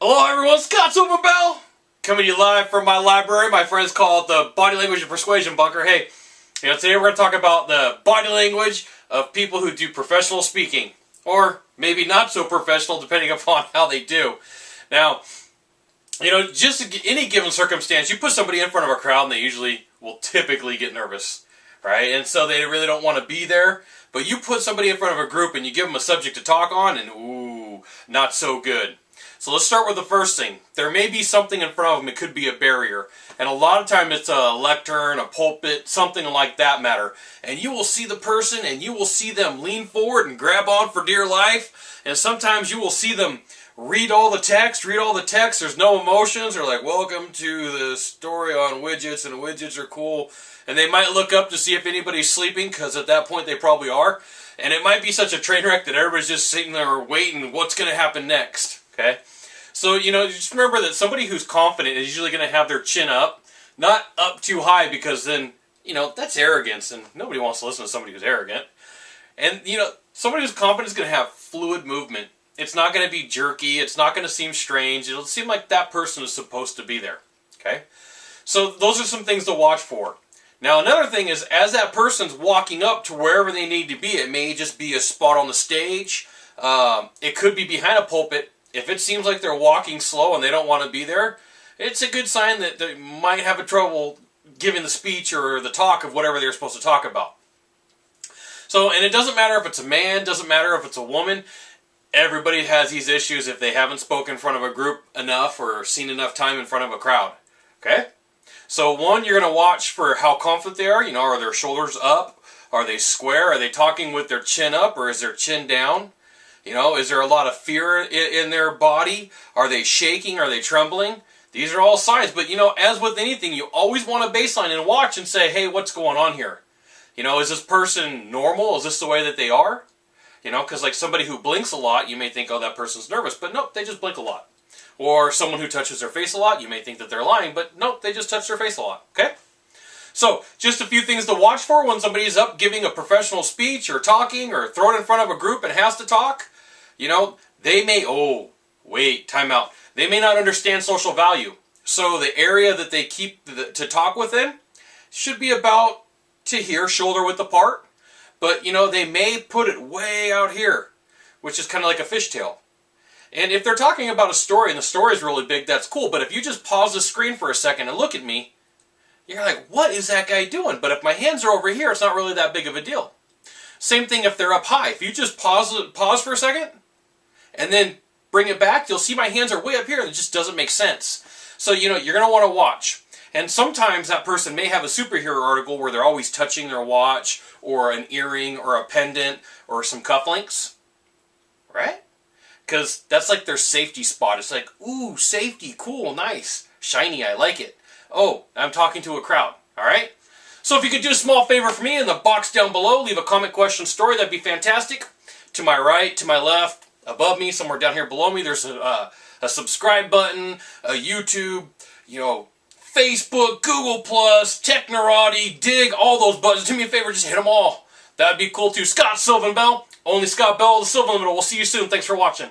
Hello everyone, Sylvan Bell! Coming to you live from my library. My friends call it the Body Language and Persuasion Bunker. Hey, today we're going to talk about the body language of people who do professional speaking. Or maybe not so professional, depending upon how they do. Now, just in any given circumstance, you put somebody in front of a crowd and they usually will typically get nervous. Right? And so they really don't want to be there. But you put somebody in front of a group and you give them a subject to talk on and ooh, not so good. So let's start with the first thing. There may be something in front of them. It could be a barrier. And a lot of time it's a lectern, a pulpit, something like that matter. And you will see the person and you will see them lean forward and grab on for dear life. And sometimes you will see them read all the text. There's no emotions. They're like, welcome to the story on widgets, and widgets are cool. And they might look up to see if anybody's sleeping, because at that point they probably are. And it might be such a train wreck that everybody's just sitting there waiting what's going to happen next. Okay? So, just remember that somebody who's confident is usually going to have their chin up. Not up too high, because then, that's arrogance, and nobody wants to listen to somebody who's arrogant. And, somebody who's confident is going to have fluid movement. It's not going to be jerky. It's not going to seem strange. It'll seem like that person is supposed to be there. Okay? So, those are some things to watch for. Now, another thing is, as that person's walking up to wherever they need to be, it may just be a spot on the stage. It could be behind a pulpit. If it seems like they're walking slow and they don't want to be there, it's a good sign that they might have a trouble giving the speech or the talk of whatever they're supposed to talk about. So, and it doesn't matter if it's a man, doesn't matter if it's a woman. Everybody has these issues if they haven't spoken in front of a group enough or seen enough time in front of a crowd. Okay? So one, you're going to watch for how confident they are. Are their shoulders up? Are they square? Are they talking with their chin up, or is their chin down? Is there a lot of fear in their body? Are they shaking? Are they trembling? These are all signs. But, as with anything, you always want a baseline and watch and say, hey, what's going on here? Is this person normal? Is this the way that they are? Because like somebody who blinks a lot, you may think, oh, that person's nervous. But nope, they just blink a lot. Or someone who touches their face a lot, you may think that they're lying. But nope, they just touch their face a lot. Okay? So, just a few things to watch for when somebody's up giving a professional speech or talking or thrown in front of a group and has to talk. They may, time out. They may not understand social value. So the area that they keep to talk within should be about to here, shoulder width apart. But, they may put it way out here, which is kind of like a fishtail. And if they're talking about a story and the story is really big, that's cool. But if you just pause the screen for a second and look at me, you're like, what is that guy doing? But if my hands are over here, it's not really that big of a deal. Same thing if they're up high. If you just pause for a second and then bring it back, you'll see my hands are way up here and it just doesn't make sense. So, you're going to want to watch. And sometimes that person may have a superhero article where they're always touching their watch or an earring or a pendant or some cufflinks. Right? Because that's like their safety spot. It's like, ooh, safety, cool, nice, shiny, I like it. Oh, I'm talking to a crowd. All right? So if you could do a small favor for me in the box down below, leave a comment, question, story, that'd be fantastic. To my right, to my left, above me, somewhere down here below me, there's a subscribe button, a YouTube, Facebook, Google+, Technorati, Dig, all those buttons. Do me a favor, just hit them all. That'd be cool too. Sylvan Bell, only Scott Bell, the Sylvan Limited. We'll see you soon. Thanks for watching.